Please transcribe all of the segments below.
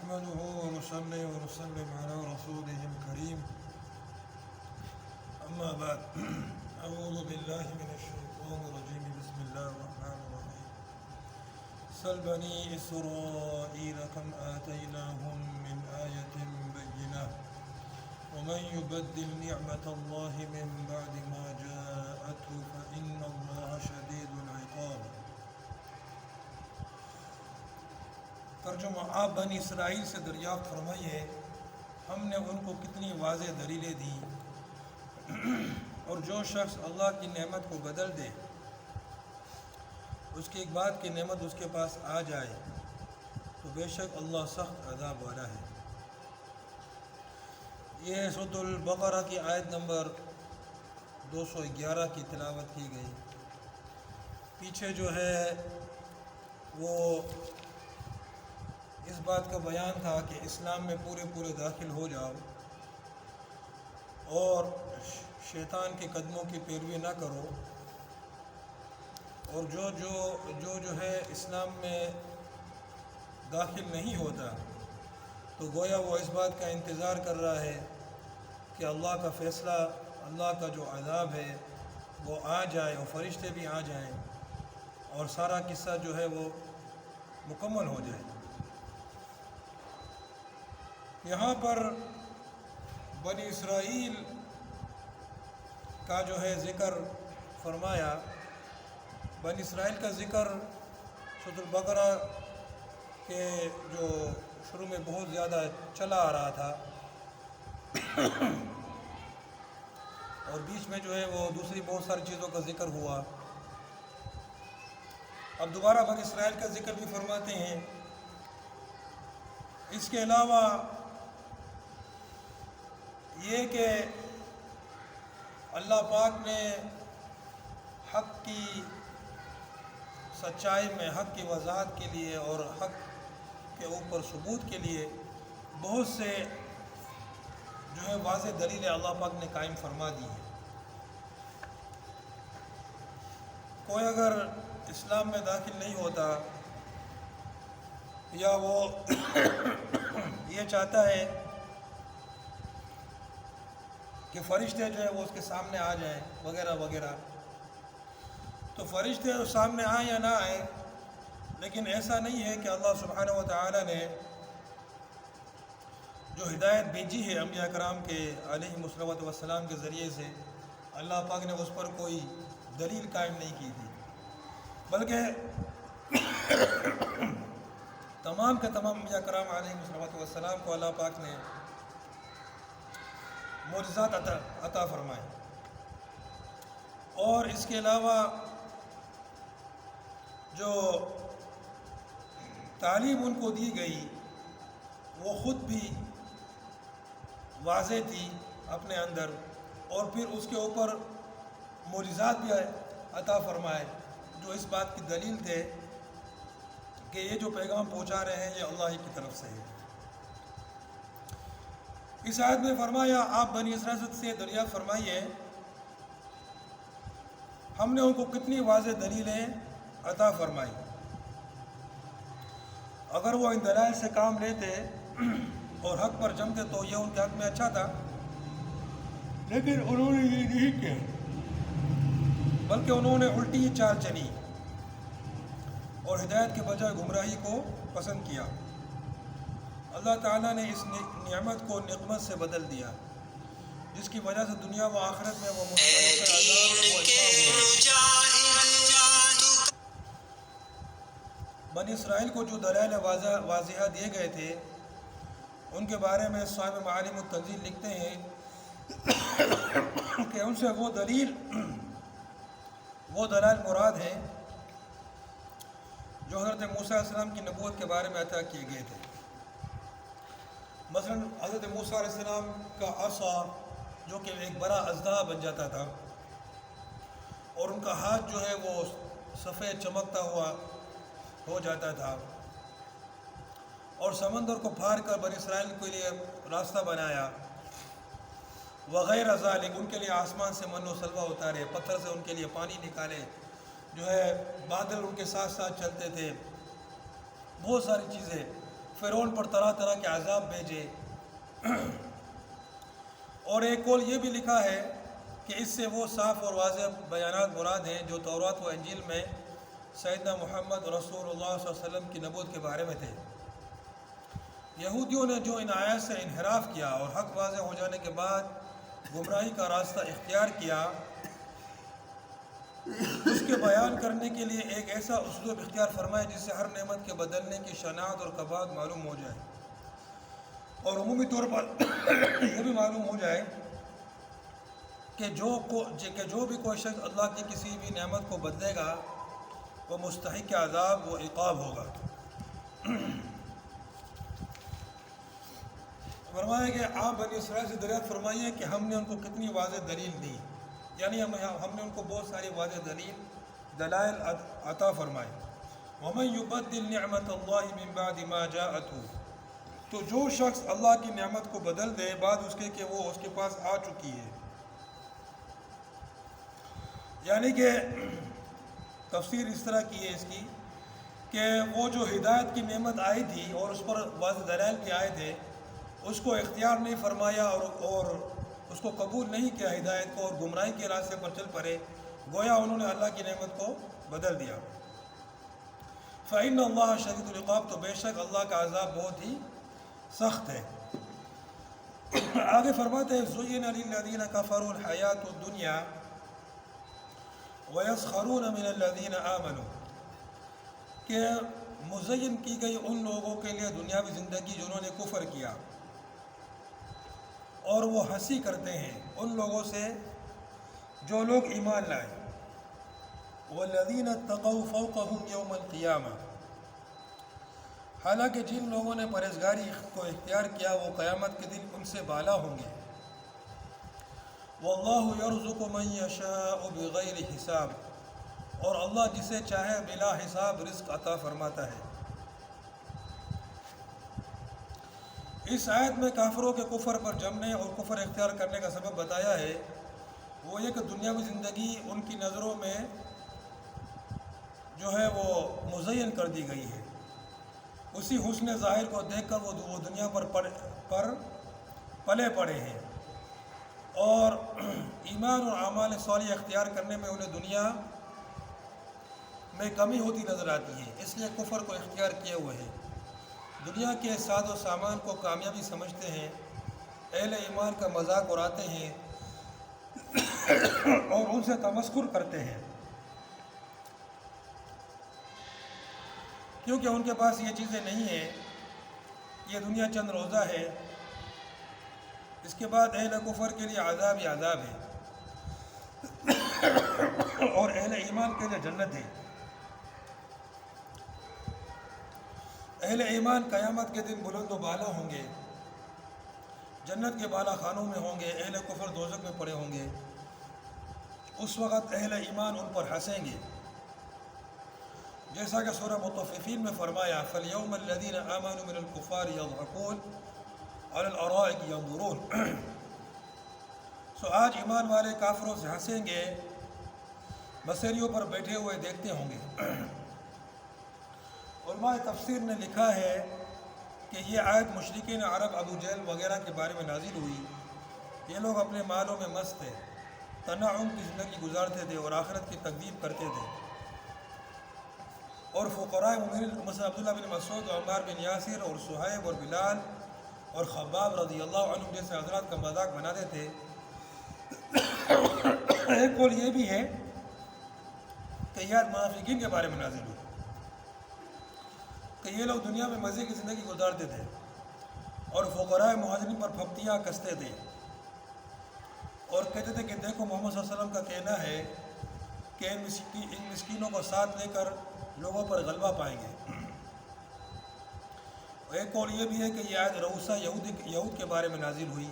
نحمده ونصلي ونسلم على رسوله الكريم أما بعد أعوذ بالله من الشيطان الرجيم بسم الله الرحمن الرحيم سل بني إسرائيل كم آتيناهم من آية بينة ومن يبدل نعمة الله من بعد ما جاءته فإن الله شديد العقاب۔ ترجمہ: آپ بنی اسرائیل سے دریافت فرمائیے ہم نے ان کو کتنی واضح دلیلیں دیں، اور جو شخص اللہ کی نعمت کو بدل دے، اس کی ایک بات کی نعمت اس کے پاس آ جائے تو بے شک اللہ سخت عذاب والا ہے۔ یہ سورۃ البقرہ کی آیت نمبر 211 کی تلاوت کی گئی۔ پیچھے جو ہے وہ اس بات کا بیان تھا کہ اسلام میں پورے داخل ہو جاؤ اور شیطان کے قدموں کی پیروی نہ کرو، اور جو ہے اسلام میں داخل نہیں ہوتا تو گویا وہ اس بات کا انتظار کر رہا ہے کہ اللہ کا فیصلہ، اللہ کا جو عذاب ہے وہ آ جائے اور فرشتے بھی آ جائیں اور سارا قصہ جو ہے وہ مکمل ہو جائے۔ یہاں پر بنی اسرائیل کا جو ہے ذکر فرمایا۔ بنی اسرائیل کا ذکر سورۃ البقرہ کے جو شروع میں بہت زیادہ چلا آ رہا تھا اور بیچ میں جو ہے وہ دوسری بہت ساری چیزوں کا ذکر ہوا۔ اب دوبارہ بنی اسرائیل کا ذکر بھی فرماتے ہیں۔ اس کے علاوہ یہ کہ اللہ پاک نے حق کی سچائی میں، حق کی وضاحت کے لیے اور حق کے اوپر ثبوت کے لیے بہت سے جو ہے واضح دلیلیں اللہ پاک نے قائم فرما دی ہیں۔ کوئی اگر اسلام میں داخل نہیں ہوتا یا وہ یہ چاہتا ہے کہ فرشتے جو ہے وہ اس کے سامنے آ جائیں وغیرہ وغیرہ، تو فرشتے سامنے آئیں یا نہ آئیں، لیکن ایسا نہیں ہے کہ اللہ سبحانہ و تعالی نے جو ہدایت بھیجی ہے انبیاء کرام کے علیہم الصلوۃ والسلام کے ذریعے سے، اللہ پاک نے اس پر کوئی دلیل قائم نہیں کی تھی، بلکہ تمام کے تمام انبیاء کرام علیہم الصلوۃ والسلام کو اللہ پاک نے معجزات عطا فرمائے۔ اور اس کے علاوہ جو تعلیم ان کو دی گئی وہ خود بھی واضح تھی اپنے اندر، اور پھر اس کے اوپر معجزات بھی عطا فرمائے جو اس بات کی دلیل تھے کہ یہ جو پیغام پہنچا رہے ہیں یہ اللہ کی طرف سے ہے۔ اس آیت میں فرمایا آپ بنی اسرائیل سے دریافت فرمائیے ہم نے ان کو کتنی واضح دلیلیں عطا فرمائی۔ اگر وہ ان دلائل سے کام لیتے اور حق پر جمتے تو یہ ان کے حق میں اچھا تھا، لیکن انہوں نے یہ نہیں کیا، بلکہ انہوں نے الٹی چال چلی اور ہدایت کے بجائے گمراہی کو پسند کیا۔ اللہ تعالیٰ نے اس نعمت کو نقمت سے بدل دیا جس کی وجہ سے دنیا و آخرت میں وہ مستقل عذاب و عقاب ہوئے۔ بنی اسرائیل کو جو دلائل واضحہ دیے گئے تھے ان کے بارے میں صاحب معالم التنزیل لکھتے ہیں کہ ان سے وہ دلائل مراد ہیں جو حضرت موسیٰ علیہ السلام کی نبوت کے بارے میں عطا کیے گئے تھے۔ مثلا حضرت موسیٰ علیہ السلام کا عصا جو کہ ایک بڑا اژدہا بن جاتا تھا، اور ان کا ہاتھ جو ہے وہ سفید چمکتا ہوا ہو جاتا تھا، اور سمندر کو پھاڑ کر بنی اسرائیل کے لیے راستہ بنایا وغیرہ ذالک، ان کے لیے آسمان سے من و سلوہ اتارے، پتھر سے ان کے لیے پانی نکالے، جو ہے بادل ان کے ساتھ ساتھ چلتے تھے، بہت ساری چیزیں۔ فرعون پر طرح طرح کے عذاب بھیجے۔ اور ایک قول یہ بھی لکھا ہے کہ اس سے وہ صاف اور واضح بیانات مراد ہیں جو تورات و انجیل میں سیدنا محمد رسول اللہ صلی اللہ علیہ وسلم کی نبوت کے بارے میں تھے۔ یہودیوں نے جو ان آیات سے انحراف کیا اور حق واضح ہو جانے کے بعد گمراہی کا راستہ اختیار کیا، اس کے بیان کرنے کے لیے ایک ایسا اسلوب اختیار فرمائے جس سے ہر نعمت کے بدلنے کی شناخت اور قباحت معلوم ہو جائے، اور عمومی طور پر یہ بھی معلوم ہو جائے کہ جو بھی کوئی شخص اللہ کی کسی بھی نعمت کو بدلے گا وہ مستحق عذاب و عقاب ہوگا۔ فرمایا کہ آپ بنی اسرائیل سے دریافت فرمائیے کہ ہم نے ان کو کتنی واضح دلیل دی، یعنی ہم نے ان کو بہت ساری واضح دلائل عطا فرمائے۔ وَمَن يُبَدِّلْ نِعْمَةَ اللَّهِ مِن بَعْدِ مَا جَاءَتْهُ، تو جو شخص اللہ کی نعمت کو بدل دے بعد اس کے کہ وہ اس کے پاس آ چکی ہے، یعنی کہ تفسیر اس طرح کی ہے اس کی کہ وہ جو ہدایت کی نعمت آئی تھی اور اس پر واضح دلائل بھی آئے تھے، اس کو اختیار نہیں فرمایا اور اس کو قبول نہیں کیا ہدایت کو، اور گمراہی کے راستے پر چل پڑے، گویا انہوں نے اللہ کی نعمت کو بدل دیا۔ فَإِنَّ اللَّهَ شَدِيدُ الْعِقَابِ، تو بے شک اللہ کا عذاب بہت ہی سخت ہے۔ آگے فرماتے ہیں زُيِّنَ لِلَّذِينَ كَفَرُوا الْحَيَاةُ الدُّنْيَا وَيَسْخَرُونَ مِنَ الَّذِينَ آمَنُوا، کہ مزین کی گئی ان لوگوں کے لیے دنیاوی زندگی جنہوں نے کفر کیا، اور وہ ہنسی کرتے ہیں ان لوگوں سے جو لوگ ایمان لائے۔ وَالَّذِينَ اتَّقَوْا فَوْقَهُمْ يَوْمَ الْقِيَامَةِ، حالانکہ جن لوگوں نے پرہیزگاری کو اختیار کیا وہ قیامت کے دن ان سے بالا ہوں گے۔ وَاللَّهُ يَرْزُقُ مَن يَشَاءُ بِغَيْرِ حِسَابٍ، اور اللہ جسے چاہے بلا حساب رزق عطا فرماتا ہے۔ اس آیت میں کافروں کے کفر پر جمنے اور کفر اختیار کرنے کا سبب بتایا ہے، وہ یہ کہ دنیاوی زندگی ان کی نظروں میں جو ہے وہ مزین کر دی گئی ہے، اسی حسن ظاہر کو دیکھ کر وہ دنیا پر پلے پڑے ہیں، اور ایمان اور اعمال صالح اختیار کرنے میں انہیں دنیا میں کمی ہوتی نظر آتی ہے، اس لیے کفر کو اختیار کیے ہوئے ہیں۔ دنیا کے ساز و سامان کو کامیابی سمجھتے ہیں، اہل ایمان کا مذاق اڑاتے ہیں اور ان سے تمسخر کرتے ہیں، کیونکہ ان کے پاس یہ چیزیں نہیں ہیں، یہ دنیا چند روزہ ہے، اس کے بعد اہل کفر کے لیے عذاب ہی عذاب ہے، اور اہل ایمان کے لیے جنت ہے۔ اہل ایمان قیامت کے دن بلند و بالا ہوں گے، جنت کے بالا خانوں میں ہوں گے، اہل کفر دوزخ میں پڑے ہوں گے، اس وقت اہل ایمان ان پر ہنسیں گے، جیسا کہ سورہ مطففین میں فرمایا فَالْيَوْمَ الَّذِينَ آمَنُوا مِنَ الْكُفَّارِ يَضْحَكُونَ عَلَى الْأَرَائِكِ يَنظُرُونَ، سو آج ایمان والے کافروں سے ہنسیں گے، بسیریوں پر بیٹھے ہوئے دیکھتے ہوں گے۔ علماء تفسیر نے لکھا ہے کہ یہ آیت مشرکین عرب ابو جہل وغیرہ کے بارے میں نازل ہوئی۔ یہ لوگ اپنے مالوں میں مست تھے، تنعم کی زندگی گزارتے تھے اور آخرت کی تکذیب کرتے تھے، اور فقراء مومنین مثلا عبداللہ بن مسعود اور عمار بن یاسر اور صہیب اور بلال اور خباب رضی اللہ عنہ جیسے حضرات کا مذاق بناتے تھے۔ ایک قول یہ بھی ہے کہ یہ آیت منافقین کے بارے میں نازل ہوئی کہ یہ لوگ دنیا میں مزے کی زندگی گزارتے تھے اور فقراء مہاجرین پر پھپتیاں کستے تھے اور کہتے تھے کہ دیکھو محمد صلی اللہ علیہ وسلم کا کہنا ہے کہ ان مسکینوں کو ساتھ لے کر لوگوں پر غلبہ پائیں گے۔ ایک قول یہ بھی ہے کہ یہ آیت رؤسا یہود کے بارے میں نازل ہوئی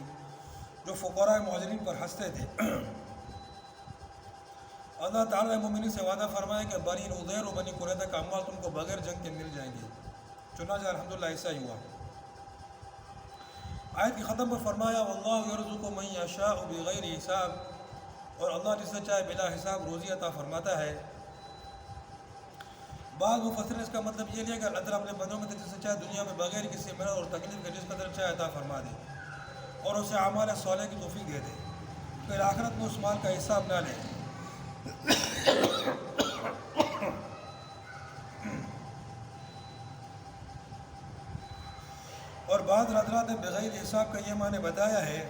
جو فقراء مہاجرین پر ہنستے تھے۔ اللہ تعالیٰ نے مومنین سے وعدہ فرمایا کہ بنی نضیر و بنی قریظہ کا اعمال تم کو بغیر جنگ کے مل جائیں گے، چنانچہ الحمدللہ ایسا ہی ہوا۔ آیت کی ختم پر فرمایا واللہ یرزق من یشاء بغیر حساب، اور اللہ جسے چاہے بلا حساب روزی عطا فرماتا ہے۔ بعض مفسرین اس کا مطلب یہ لیا کہ اللہ تعالیٰ اپنے بندوں میں جسے چاہے دنیا میں بغیر کسی محنت اور تکلیف کے جس قدر چاہے عطا فرما دے اور اسے اعمال صالح کی توفیق دے دے، پھر آخرت میں اس مال کا حساب نہ لے۔ اور بعض حضرات نے بغیر حساب کا یہ معنی بتایا ہے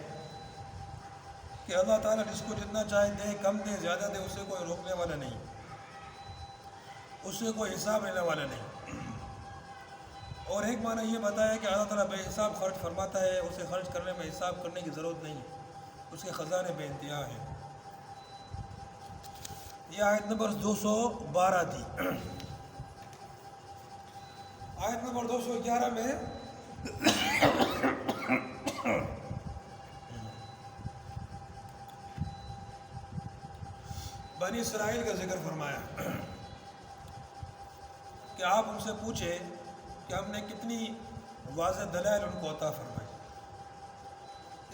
کہ اللہ تعالیٰ جس کو جتنا چاہے دے، کم دے زیادہ دے، اسے کوئی روکنے والا نہیں، اسے کوئی حساب لینے والا نہیں۔ اور ایک معنی یہ بتایا کہ اللہ تعالیٰ بے حساب خرچ فرماتا ہے، اسے خرچ کرنے میں حساب کرنے کی ضرورت نہیں، اس کے خزانے بے انتہا ہیں۔ یہ آیت نمبر 212 تھی۔ آیت نمبر 211 میں بنی اسرائیل کا ذکر فرمایا کہ آپ ان سے پوچھیں کہ ہم نے کتنی واضح دلائل ان کو عطا فرمائی،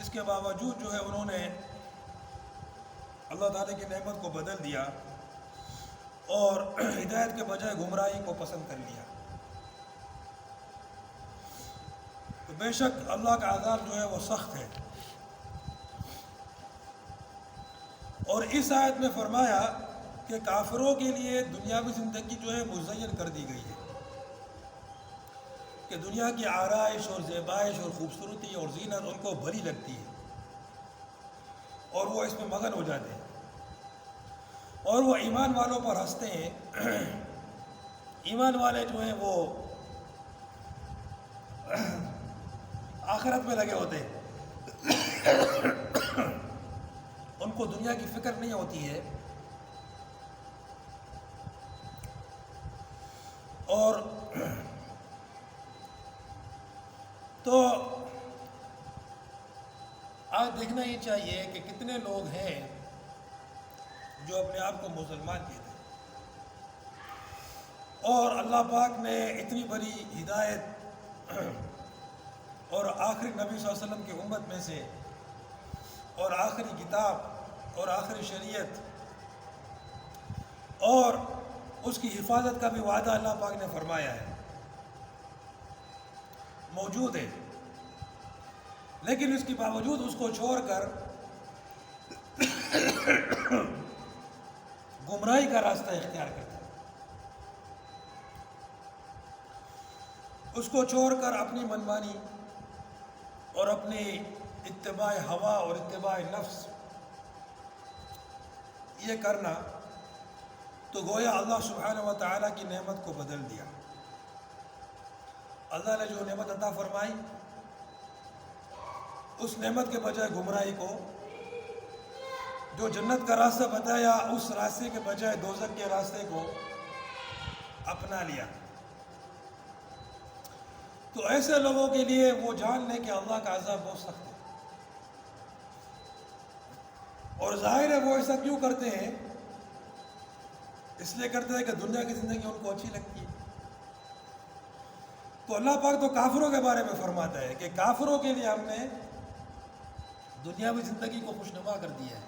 اس کے باوجود جو ہے انہوں نے اللہ تعالیٰ کی نعمت کو بدل دیا اور ہدایت کے بجائے گمراہی کو پسند کر لیا۔ تو بے شک اللہ کا عذاب جو ہے وہ سخت ہے۔ اور اس آیت میں فرمایا کہ کافروں کے لیے دنیاوی زندگی جو ہے مزین کر دی گئی ہے، کہ دنیا کی آرائش اور زیبائش اور خوبصورتی اور زینت ان کو بھلی لگتی ہے اور وہ اس میں مگن ہو جاتے ہیں، اور وہ ایمان والوں پر ہنستے ہیں۔ ایمان والے جو ہیں وہ آخرت میں لگے ہوتے ہیں، ان کو دنیا کی فکر نہیں ہوتی ہے۔ اور تو آج دیکھنا ہی چاہیے کہ کتنے لوگ ہیں جو اپنے آپ کو مسلمان کہتے ہیں، اور اللہ پاک نے اتنی بڑی ہدایت اور آخری نبی صلی اللہ علیہ وسلم کی امت میں سے اور آخری کتاب اور آخری شریعت اور اس کی حفاظت کا بھی وعدہ اللہ پاک نے فرمایا ہے، موجود ہے، لیکن اس کے باوجود اس کو چھوڑ کر گمراہی کا راستہ اختیار کرتا ہے، اس کو چھوڑ کر اپنی منمانی اور اپنی اتباع ہوا اور اتباع نفس یہ کرنا، تو گویا اللہ سبحانہ و تعالیٰ کی نعمت کو بدل دیا۔ اللہ نے جو نعمت عطا فرمائی اس نعمت کے بجائے گمراہی کو، جو جنت کا راستہ بتایا اس راستے کے بجائے دوزخ کے راستے کو اپنا لیا۔ تو ایسے لوگوں کے لیے وہ جان لیں کہ اللہ کا عذاب بہت سخت ہے، اور ظاہر ہے وہ ایسا کیوں کرتے ہیں؟ اس لیے کرتے ہیں کہ دنیا کی زندگی ان کو اچھی لگتی ہے۔ تو اللہ پاک تو کافروں کے بارے میں فرماتا ہے کہ کافروں کے لیے ہم نے دنیاوی زندگی کو خوشنما کر دیا ہے۔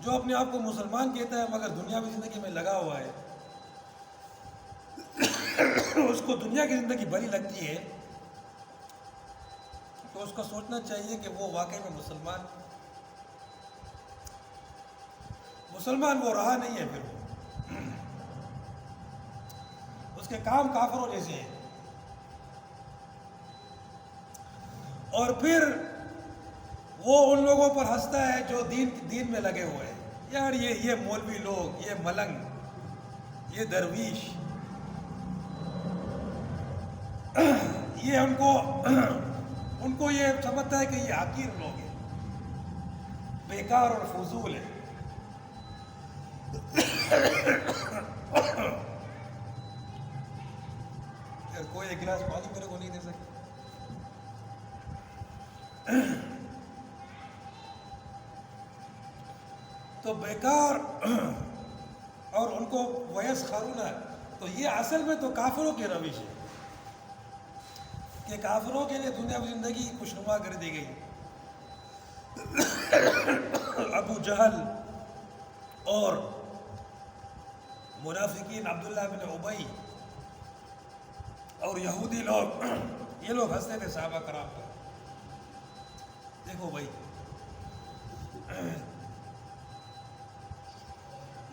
جو اپنے آپ کو مسلمان کہتا ہے مگر دنیاوی زندگی میں لگا ہوا ہے، اس کو دنیا کی زندگی بڑی لگتی ہے، تو اس کو سوچنا چاہیے کہ وہ واقعی میں مسلمان وہ رہا نہیں ہے، پھر اس کے کام کافروں جیسے ہیں۔ اور پھر وہ ان لوگوں پر ہنستا ہے جو دین میں لگے ہوئے ہیں، یار یہ مولوی لوگ، یہ ملنگ، یہ درویش، یہ ان کو یہ سمجھتا ہے کہ یہ حقیر لوگ ہیں، بیکار اور فضول ہیں۔ یار کوئی ایک گلاس پانی میرے کو نہیں دے سکتا؟ تو بیکار اور ان کو ویس خارونہ، تو یہ اصل میں تو کافروں کی روش ہے کہ کافروں کے لیے دنیاوی زندگی خوشنما کر دی گئی۔ ابو جہل اور منافقین عبداللہ بن ابی اور یہودی لوگ، یہ لوگ ہنستے تھے صحابہ کرام پر. دیکھو بھائی،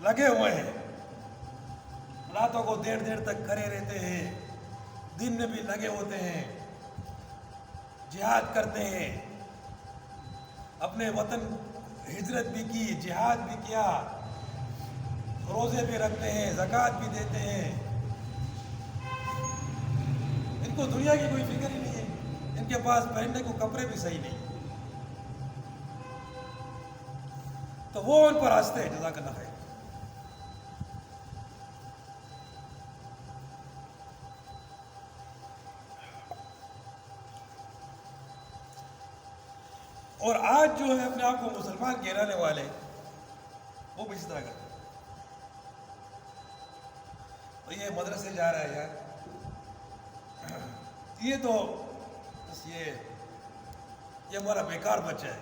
لگے ہوئے ہیں، راتوں کو دیر دیر تک کھڑے رہتے ہیں، دن میں بھی لگے ہوتے ہیں، جہاد کرتے ہیں، اپنے وطن ہجرت بھی کی، جہاد بھی کیا، روزے بھی رکھتے ہیں، زکوٰۃ بھی دیتے ہیں. ان کو دنیا کی کوئی فکر ہی نہیں ہے، ان کے پاس پہننے کو کپڑے بھی صحیح نہیں. تو وہ ان پر ہنستے ہیں. جزاک اللہ خیر. اور آج جو ہے اپنے آپ کو مسلمان کہلانے والے، وہ بھی اس طرح کرتے ہیں. تو یہ مدرسے جا رہا ہے یار، یہ تو بس یہ ہمارا بیکار بچہ ہے.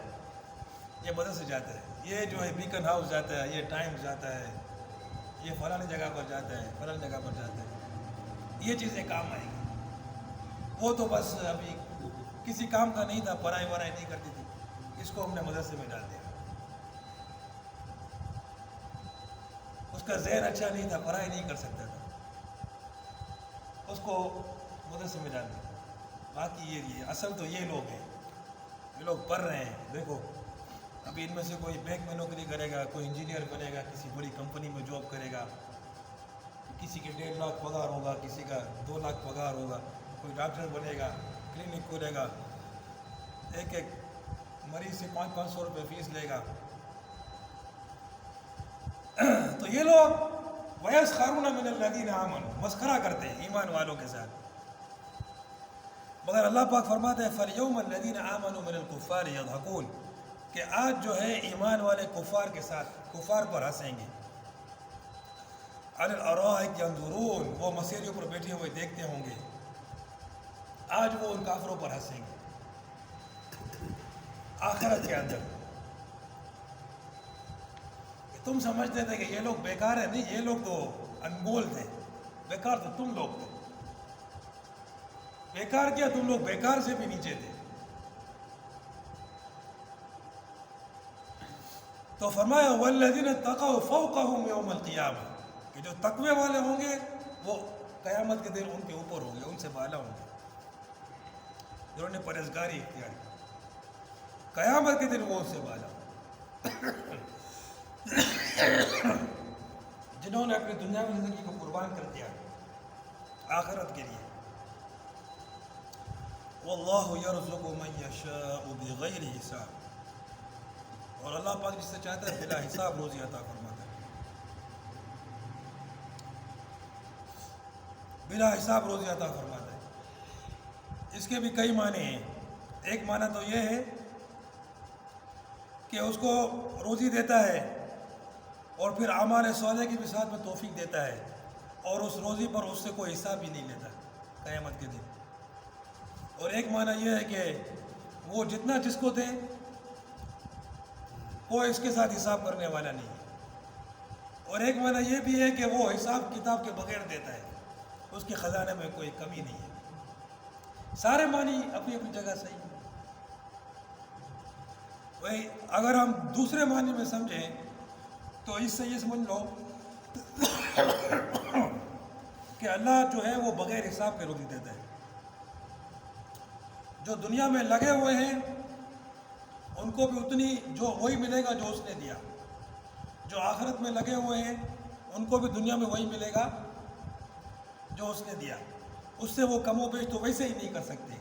یہ مدرسے جاتا ہے، یہ جو ہے بیکن ہاؤس جاتا ہے، یہ ٹائمز جاتا ہے، یہ فلانی جگہ پر جاتا ہے، فلانی جگہ پر جاتا ہے. یہ چیزیں کام آئیں گی. وہ تو بس ابھی کسی کام کا نہیں تھا، پڑھائی وڑھائی نہیں کرتی تھی، اس کو ہم نے مدرسے میں ڈال دیا. اس کا ذہن اچھا نہیں تھا، پڑھائی نہیں کر سکتا تھا، اس کو مدرسے میں ڈال دیا. باقی یہ اصل تو یہ لوگ ہیں، یہ لوگ پڑھ رہے ہیں. دیکھو ابھی ان میں سے کوئی بینک میں نوکری کرے گا، کوئی انجینئر بنے گا، کسی بڑی کمپنی میں جاب کرے گا، کسی کے 1.5 لاکھ پگار ہوگا، کسی کا 2 لاکھ پگار ہوگا، کوئی ڈاکٹر بنے گا، کلینک کھولے گا، ایک ایک مریض سے 500 روپے فیس لے گا. تو یہ لوگ وَيَسْخَرُونَ مِنَ الَّذِينَ آمَنُوا، مسخرہ کرتے ہیں ایمان والوں کے ساتھ. مگر اللہ پاک فرماتے ہیں فَالْيَوْمَ الَّذِينَ آمَنُوا مِنَ الْكُفَّارِ يَضْحَكُونَ، کہ آج جو ہے ایمان والے کفار کے ساتھ، کفار پر ہنسیں گے. عَلَى الْأَرَائِكِ يَنْظُرُونَ، وہ مسیریوں پر بیٹھے ہوئے دیکھتے ہوں گے. آج وہ ان کافروں پر ہنسیں گے آخرت کے اندر. تم سمجھتے تھے کہ یہ لوگ بیکار ہیں، نہیں، یہ لوگ تو انمول تھے. بیکار تو تم لوگ تھے. بیکار کیا، تم لوگ بیکار سے بھی نیچے تھے. تو فرمایا وَالَّذِينَ اتَّقَوْا فَوْقَهُمْ يَوْمَ الْقِيَامَةِ، کہ جو تقوی والے ہوں گے وہ قیامت کے دن ان کے اوپر ہوں گے، ان سے بالا ہوں گے، جنہوں نے پرہیزگاری اختیار کی. قیامت کے دن وہ ان سے بالا ہوں گے جنہوں نے اپنی دنیاوی زندگی کو قربان کر دیا آخرت کے لیے. وَاللَّهُ يَرْزُقُ مَن يَشَاءُ بِغَيْرِ حِسَابٍ، اور اللہ پاک جس سے چاہتا ہے بلا حساب روزی عطا فرماتا ہے. بلا حساب روزی عطا فرماتا ہے. اس کے بھی کئی معنی ہیں. ایک معنی تو یہ ہے کہ اس کو روزی دیتا ہے اور پھر اعمال صالح کی بھی ساتھ میں توفیق دیتا ہے، اور اس روزی پر اس سے کوئی حساب بھی نہیں لیتا قیامت کے دن. اور ایک معنی یہ ہے کہ وہ جتنا جس کو دے وہ اس کے ساتھ حساب کرنے والا نہیں ہے. اور ایک معنی یہ بھی ہے کہ وہ حساب کتاب کے بغیر دیتا ہے، اس کے خزانے میں کوئی کمی نہیں ہے. سارے معنی اپنی اپنی جگہ صحیح ہیں. بھائی اگر ہم دوسرے معنی میں سمجھیں تو اس سے یہ سمجھ لو کہ اللہ جو ہے وہ بغیر حساب کے روزی دیتا ہے. جو دنیا میں لگے ہوئے ہیں ان کو بھی اتنی جو وہی ملے گا جو اس نے دیا. جو آخرت میں لگے ہوئے ہیں ان کو بھی دنیا میں وہی ملے گا جو اس نے دیا. اس سے وہ کم و بیش تو ویسے ہی نہیں کر سکتے.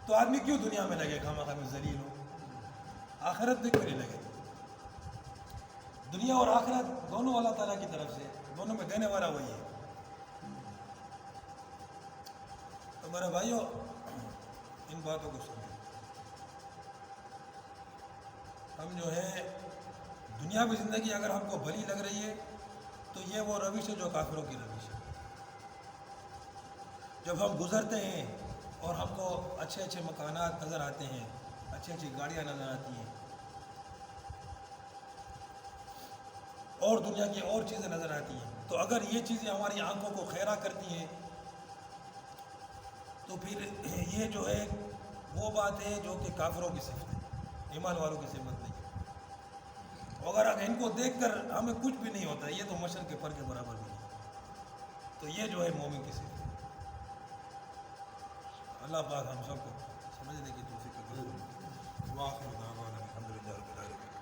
تو آدمی کیوں دنیا میں لگے خواہ مخواہ میں ذلیل ہو؟ آخرت میں کیوں نہیں لگے؟ دنیا اور آخرت دونوں اللہ تعالیٰ کی طرف سے، دونوں میں دینے والا وہی ہے. تو میرے بھائیوں ان باتوں کو سمجھیں. ہم جو ہے دنیاوی زندگی اگر ہم کو بھلی لگ رہی ہے تو یہ وہ روش ہے جو کافروں کی روش ہے. جب ہم گزرتے ہیں اور ہم کو اچھے اچھے مکانات نظر آتے ہیں، اچھی اچھی گاڑیاں نظر آتی ہیں اور دنیا کی اور چیزیں نظر آتی ہیں، تو اگر یہ چیزیں ہماری آنکھوں کو خیرہ کرتی ہیں تو پھر یہ جو ہے وہ بات ہے جو کہ کافروں کی صفت ہے، ایمان والوں کی صفت نہیں ہے۔ اگر ان کو دیکھ کر ہمیں کچھ بھی نہیں ہوتا، یہ تو مشرق کے پر کے برابر بھی نہیں، تو یہ جو ہے مومن کی صفت ہے۔ اللہ پاک ہم سب کو سمجھنے کی توفیق عطا فرمائے۔ واخر دعوانا الحمدللہ رب العالمین۔